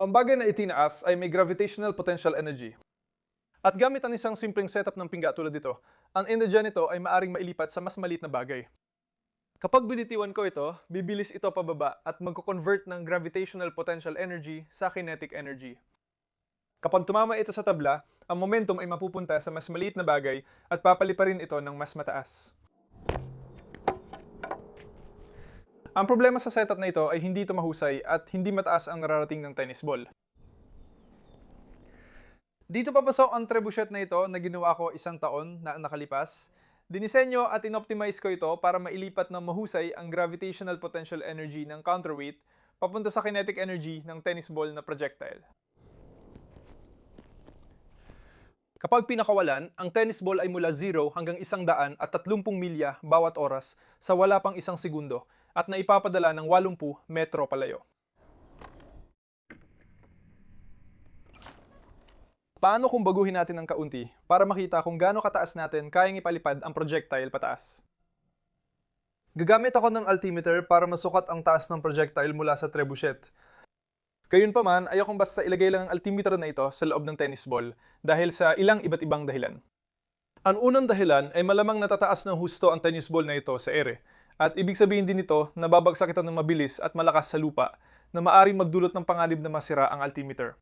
Ang bagay na itinaas ay may gravitational potential energy. At gamit ang isang simpleng setup ng pingga tulad dito, ang energy nito ay maaring mailipat sa mas maliit na bagay. Kapag binitiwan ko ito, bibilis ito pababa at magko-convert ng gravitational potential energy sa kinetic energy. Kapag tumama ito sa tabla, ang momentum ay mapupunta sa mas maliit na bagay at papaliparin ito ng mas mataas. Ang problema sa setup na ito ay hindi ito mahusay at hindi mataas ang nararating ng tennis ball. Dito papasok ang trebuchet na ito na ginawa ko 1 taon na nakalipas. Dinisenyo at inoptimize ko ito para mailipat ng mahusay ang gravitational potential energy ng counterweight papunta sa kinetic energy ng tennis ball na projectile. Kapag pinakawalan, ang tennis ball ay mula 0 hanggang 130 milya bawat oras sa wala pang 1 segundo at naipapadala ng 80 metro palayo. Paano kung baguhin natin ng kaunti para makita kung gaano kataas natin kayang ipalipad ang projectile pataas? Gagamit ako ng altimeter para masukat ang taas ng projectile mula sa trebuchet. Gayunpaman, ayokong basta ilagay lang ang altimeter na ito sa loob ng tennis ball dahil sa ilang iba't ibang dahilan. Ang unang dahilan ay malamang natataas ng husto ang tennis ball na ito sa ere at ibig sabihin din nito na babagsak ito ng mabilis at malakas sa lupa na maaring magdulot ng panganib na masira ang altimeter.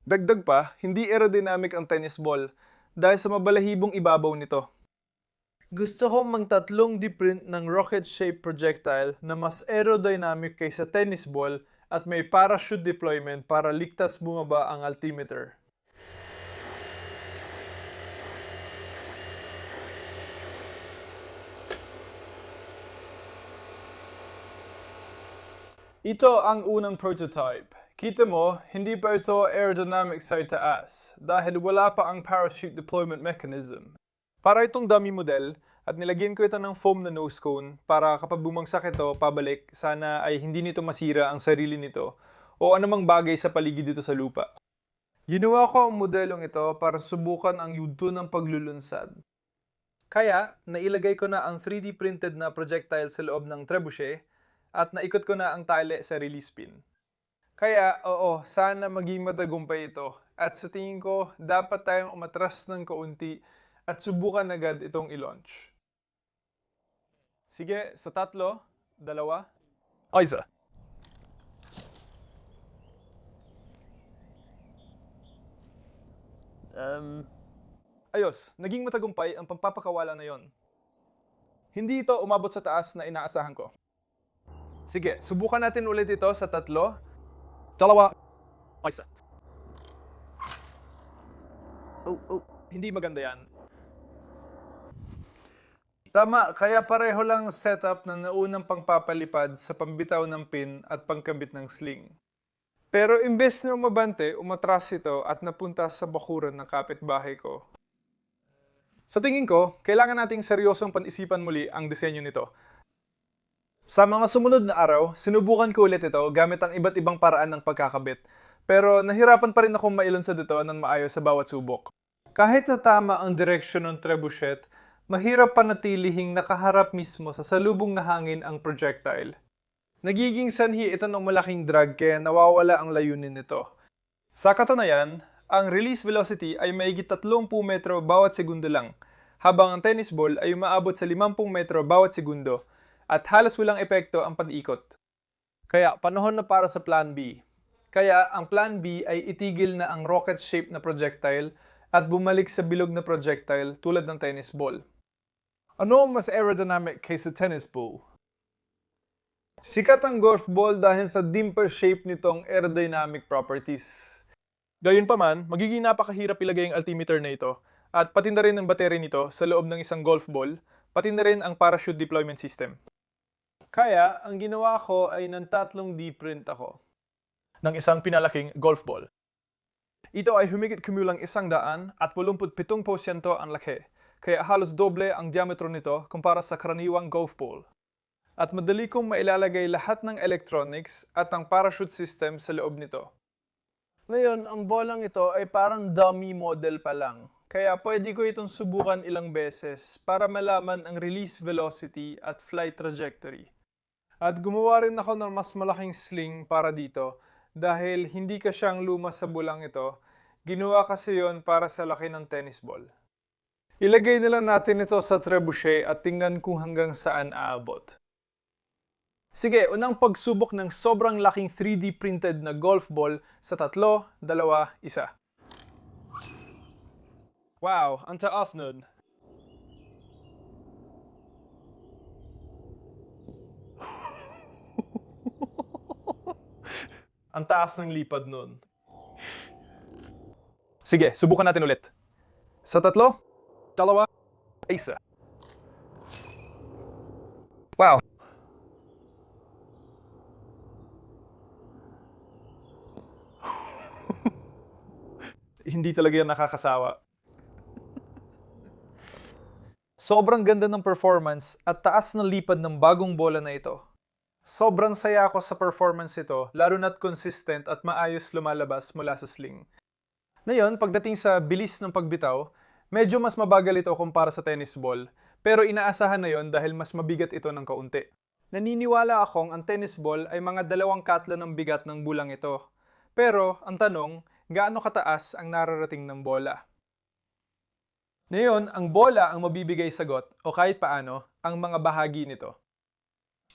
Dagdag pa, hindi aerodynamic ang tennis ball dahil sa mabalahibong ibabaw nito. Gusto kong magtatlong D-print ng rocket-shaped projectile na mas aerodynamic kaysa tennis ball at may parachute deployment para ligtas bumaba ang altimeter. Ito ang unang prototype. Kita mo, hindi pa ito aerodynamic sa itaas dahil wala pa ang parachute deployment mechanism. Para itong dummy model at nilagyan ko ito ng foam na nose cone para kapag bumagsak ito pabalik, sana ay hindi nito masira ang sarili nito o anumang bagay sa paligid dito sa lupa. Ginawa ko ang modelong ito para subukan ang yugto ng paglulunsad. Kaya, nailagay ko na ang 3D printed na projectile sa loob ng trebuchet at naikot ko na ang tali sa release pin. Kaya, oo, sana maging matagumpay ito. At sa tingin ko, dapat tayong umatras ng kaunti at subukan agad itong i-launch. Sige, sa 3, 2, 1. Ayos, naging matagumpay ang pampapakawala na yon. Hindi ito umabot sa taas na inaasahan ko. Sige, subukan natin ulit ito sa 3, 2, 1. Hindi maganda yan. Tama, kaya pareho lang setup na naunang pangpapalipad sa pambitaw ng pin at pangkabit ng sling. Pero imbes na umabante, umatras ito at napunta sa bakuran ng kapitbahay ko. Sa tingin ko, kailangan nating seryosong pan-isipan muli ang disenyo nito. Sa mga sumunod na araw, sinubukan ko ulit ito gamit ang iba't ibang paraan ng pagkakabit. Pero nahirapan pa rin akong mailunsad ito ng maayos sa bawat subok. Kahit na tama ang direksyon ng trebuchet, mahirap panatilihing nakaharap mismo sa salubong na hangin ang projectile. Nagiging sanhi ito ng malaking drag kaya nawawala ang layunin nito. Sa katunayan, ang release velocity ay mahigit 30 metro bawat segundo lang, habang ang tennis ball ay umaabot sa 50 metro bawat segundo at halos walang epekto ang pag-ikot. Kaya panahon na para sa Plan B. Kaya ang Plan B ay itigil na ang rocket-shaped na projectile at bumalik sa bilog na projectile tulad ng tennis ball. Ano ang mas aerodynamic kaysa tennis ball? Sikat ang golf ball dahil sa dimple shape nitong aerodynamic properties. Gayunpaman, magiging napakahirap ilagay ang altimeter na ito at pati na rin ang battery nito sa loob ng isang golf ball, pati na rin ang parachute deployment system. Kaya, ang ginawa ko ay ng 3D print ako ng isang pinalaking golf ball. Ito ay humigit kumulang 187% ang laki, kaya halos doble ang diametro nito kumpara sa karaniwang golf ball. At madali kong mailalagay lahat ng electronics at ang parachute system sa loob nito. Ngayon, ang bolang ito ay parang dummy model pa lang. Kaya pwede ko itong subukan ilang beses para malaman ang release velocity at flight trajectory. At gumawa rin ako ng mas malaking sling para dito dahil hindi ka siyang luma sa bulang ito. Ginawa kasi yon para sa laki ng tennis ball. Ilagay na lang natin ito sa trebuchet at tingnan kung hanggang saan aabot. Sige, unang pagsubok ng sobrang laking 3D printed na golf ball sa 3, 2, 1. Wow, ang taas nun. Ang taas ng lipad nun. Sige, subukan natin ulit. Sa 3, 2, 1. Wow. Hindi talaga yan nakakasawa. Sobrang ganda ng performance at taas ng lipad ng bagong bola na ito. Sobrang saya ako sa performance ito, lalo na't consistent at maayos lumalabas mula sa sling. Ngayon, pagdating sa bilis ng pagbitaw, medyo mas mabagal ito kumpara sa tennis ball, pero inaasahan na yon dahil mas mabigat ito ng kaunti. Naniniwala akong ang tennis ball ay mga 2 katlo ng bigat ng bulang ito. Pero, ang tanong, gaano kataas ang nararating ng bola? Ngayon, ang bola ang mabibigay sagot o kahit paano ang mga bahagi nito.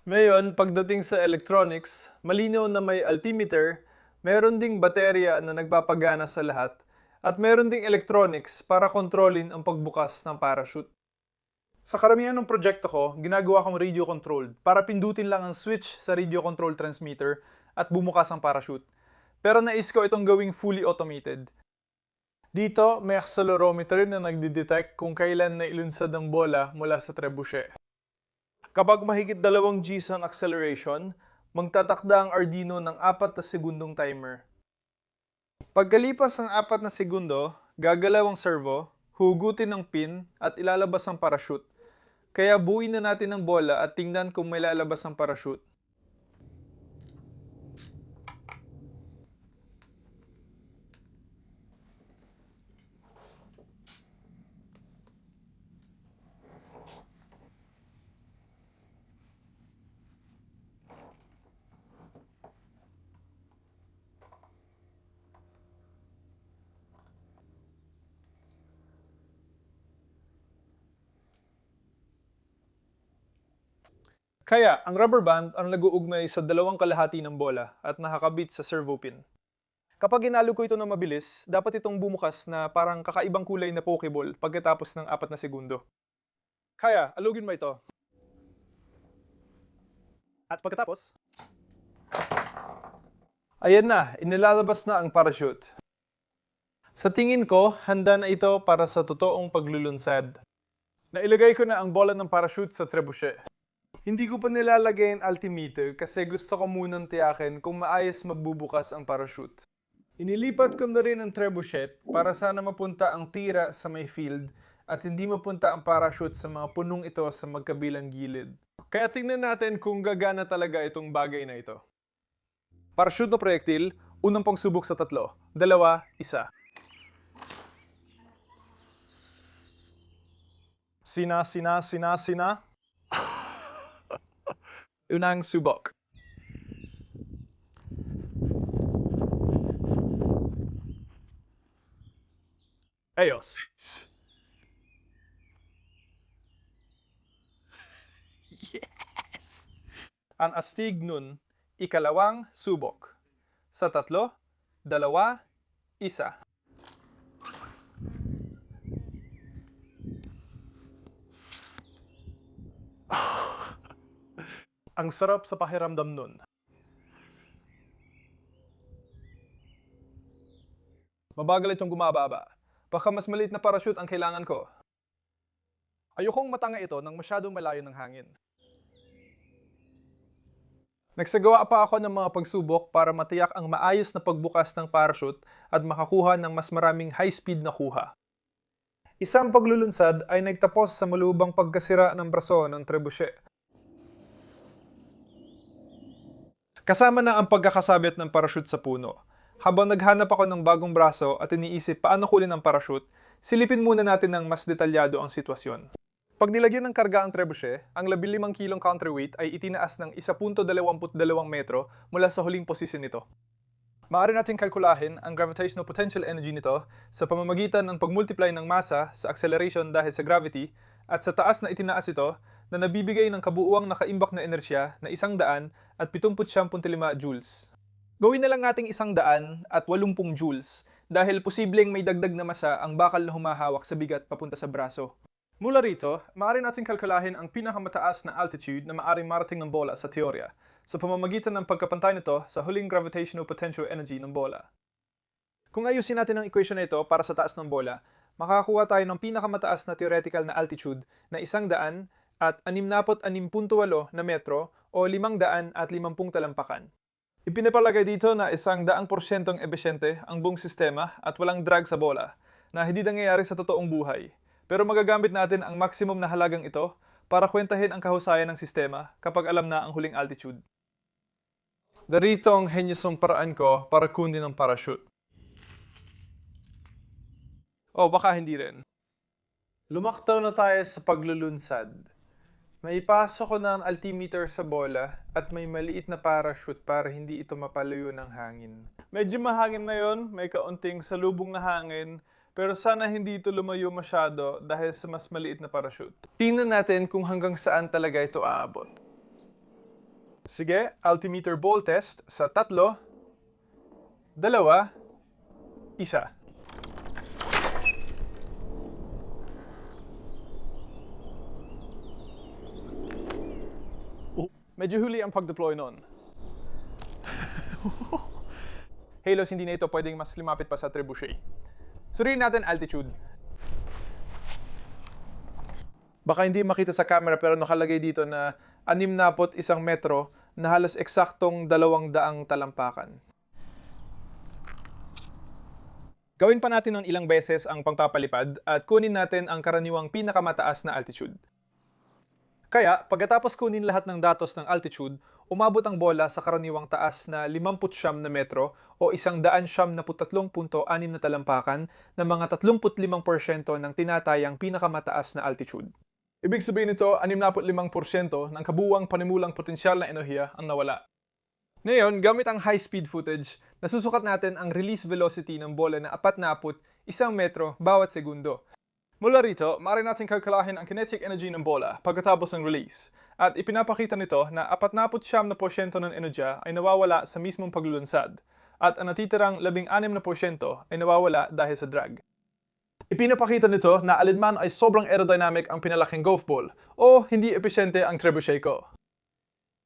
Ngayon, pagdating sa electronics, malinaw na may altimeter, meron ding baterya na nagpapagana sa lahat, at meron ding electronics para kontrolin ang pagbukas ng parachute. Sa karamihan ng proyekto ko, ginagawa kong radio controlled para pindutin lang ang switch sa radio control transmitter at bumukas ang parachute. Pero nais ko itong gawing fully automated. Dito, may accelerometer na nagdidetect kung kailan nailunsad ang bola mula sa trebuchet. Kapag mahigit 2 Gs ang acceleration, magtatakda ang Arduino ng 4 na segundong timer. Pagkalipas ng 4 na segundo, gagalaw ang servo, hugutin ang pin at ilalabas ang parachute. Kaya buuin na natin ang bola at tingnan kung may lalabas ang parachute. Kaya, ang rubber band ang nag-uugnay sa 2 kalahati ng bola at nakakabit sa servo pin. Kapag inalo ko ito ng mabilis, dapat itong bumukas na parang kakaibang kulay na pokeball pagkatapos ng 4 na segundo. Kaya, alugin mo ito. At pagkatapos, ayan na, inilalabas na ang parachute. Sa tingin ko, handa na ito para sa totoong paglulunsad. Nailagay ko na ang bola ng parachute sa trebuchet. Hindi ko pa nilalagay ang altimeter kasi gusto ko munang tiyakin kung maayos magbubukas ang parachute. Inilipat ko na rin ang trebuchet para sana mapunta ang tira sa may field at hindi mapunta ang parachute sa mga punong ito sa magkabilang gilid. Kaya tingnan natin kung gagana talaga itong bagay na ito. Parachute na proyektil, unang pangsubok sa 3, 2, 1. Sina. Unang subok. Ayos. Yes! Ang astig nun, ikalawang subok. Sa 3, 2, 1. Ang sarap sa pakiramdam nun. Mabagal itong gumababa. Baka mas maliit na parachute ang kailangan ko. Ayokong matanga ito nang masyadong malayo ng hangin. Nagsagawa pa ako ng mga pagsubok para matiyak ang maayos na pagbukas ng parachute at makakuha ng mas maraming high-speed na kuha. Isang paglulunsad ay nagtapos sa malubang pagkasira ng braso ng trebuchet. Kasama na ang pagkakasabit ng parachute sa puno. Habang naghanap ako ng bagong braso at iniisip paano kunin ang parachute, silipin muna natin ng mas detalyado ang sitwasyon. Pag nilagyan ng karga ang trebuchet, ang 15 kilong counterweight ay itinaas ng 1.22 metro mula sa huling posisyon nito. Maaari natin kalkulahin ang gravitational potential energy nito sa pamamagitan ng pagmultiply ng masa sa acceleration dahil sa gravity at sa taas na itinaas ito na nabibigay ng kabuuang nakaimbak na enerhiya na 179.5 joules. Gawin na lang nating 180 joules dahil posibleng may dagdag na masa ang bakal na humahawak sa bigat papunta sa braso. Mula rito, maaari natin kalkulahin ang pinakamataas na altitude na maaaring marating ng bola sa teorya sa pamamagitan ng pagkapantay nito sa huling gravitational potential energy ng bola. Kung ayusin natin ang equation na ito para sa taas ng bola, makakakuha tayo ng pinakamataas na theoretical na altitude na 100 at 66.8 na metro o 550 talampakan. Ipinapalagay dito na 100% epesyente ang buong sistema at walang drag sa bola na hindi nangyayari sa totoong buhay. Pero magagamit natin ang maximum na halagang ito para kwentahin ang kahusayan ng sistema kapag alam na ang huling altitude. Darito ang henyosong paraan ko para kunin ang parachute. O baka hindi rin. Lumaktaw na tayo sa paglulunsad. May ipasok ko ng altimeter sa bola at may maliit na parachute para hindi ito mapalayo ng hangin. Medyo mahangin na yon, may kaunting salubong na hangin, pero sana hindi ito lumayo masyado dahil sa mas maliit na parachute. Tingnan natin kung hanggang saan talaga ito aabot. Sige, altimeter ball test sa 3, 2, 1. Medyo huli ang pag-deploy nun. Halos hindi na ito pwedeng mas lumapit pa sa trebuchet. Suriin natin altitude. Baka hindi makita sa camera pero nakalagay dito na 61 metro na halos eksaktong 200 talampakan. Gawin pa natin ng ilang beses ang pagpapalipad at kunin natin ang karaniwang pinakamataas na altitude. Kaya, pagkatapos kunin lahat ng datos ng altitude, umabot ang bola sa karaniwang taas na 59 na metro o 173.6 na talampakan na mga 35% ng tinatayang pinakamataas na altitude. Ibig sabihin nito, 65% ng kabuuang panimulang potensyal na enerhiya ang nawala. Ngayon, gamit ang high-speed footage, nasusukat natin ang release velocity ng bola na 41 metro bawat segundo. Mula rito, maaari natin kalkulahin ang kinetic energy ng bola pagkatapos ng release at ipinapakita nito na 49% ng enerhiya ay nawawala sa mismong paglulunsad at ang natitirang 16% ay nawawala dahil sa drag. Ipinapakita nito na alinman ay sobrang aerodynamic ang pinalaking golf ball o hindi epesyente ang trebuchet ko.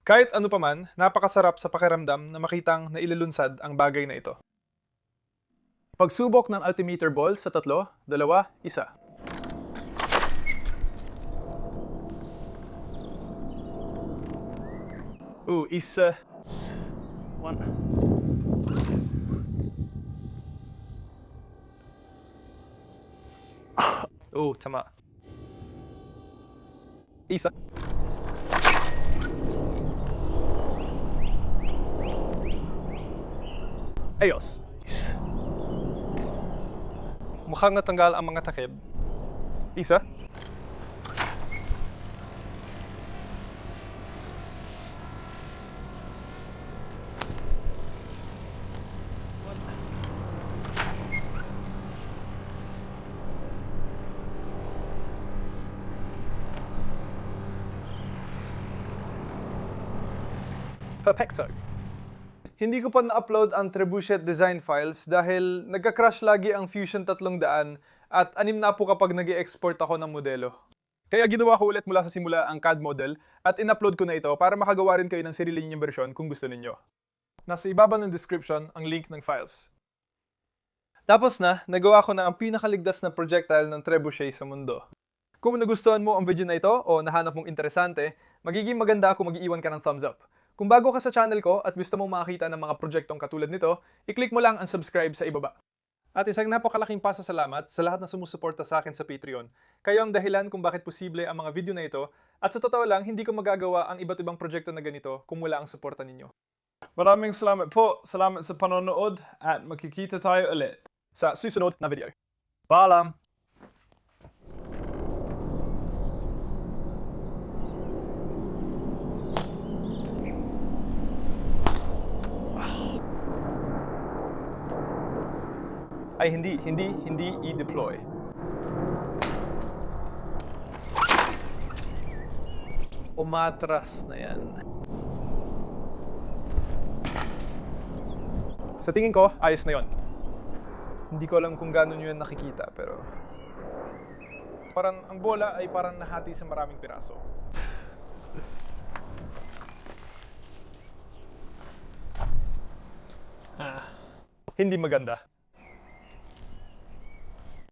Kahit ano paman, napakasarap sa pakiramdam na makitang nailulunsad ang bagay na ito. Pagsubok ng altimeter ball sa 3, 2, 1. Isa. 1. Tama. Isa. Ayos. Mukhang natanggal ang mga takip. Isa. Perfecto. Hindi ko pa na-upload ang Trebuchet design files dahil nagka-crash lagi ang Fusion 300 at anim na po kapag nag-i-export ako ng modelo. Kaya ginawa ko ulit mula sa simula ang CAD model at in-upload ko na ito para makagawa rin kayo ng sarili ninyong version kung gusto ninyo. Nasa ibaba ng description ang link ng files. Tapos na, nagawa ko na ang pinakaligtas na projectile ng Trebuchet sa mundo. Kung nagustuhan mo ang video na ito o nahanap mong interesante, magiging maganda kung mag-iwan ka ng thumbs up. Kung bago ka sa channel ko at gusto mong makakita ng mga projektong katulad nito, i-click mo lang ang subscribe sa ibaba. At isang napakalaking pasasalamat sa lahat na sumusuporta sa akin sa Patreon. Kayo ang dahilan kung bakit posible ang mga video na ito at sa totoo lang, hindi ko magagawa ang iba't ibang projekto na ganito kung wala ang suporta ninyo. Maraming salamat po, salamat sa panonood at magkikita tayo ulit sa susunod na video. Paalam! Ay, hindi i-deploy. Umatras na yan. Sa tingin ko, ayos na yon. Hindi ko alam kung gaano nyo yan nakikita, pero parang ang bola ay parang nahati sa maraming piraso. Hindi maganda.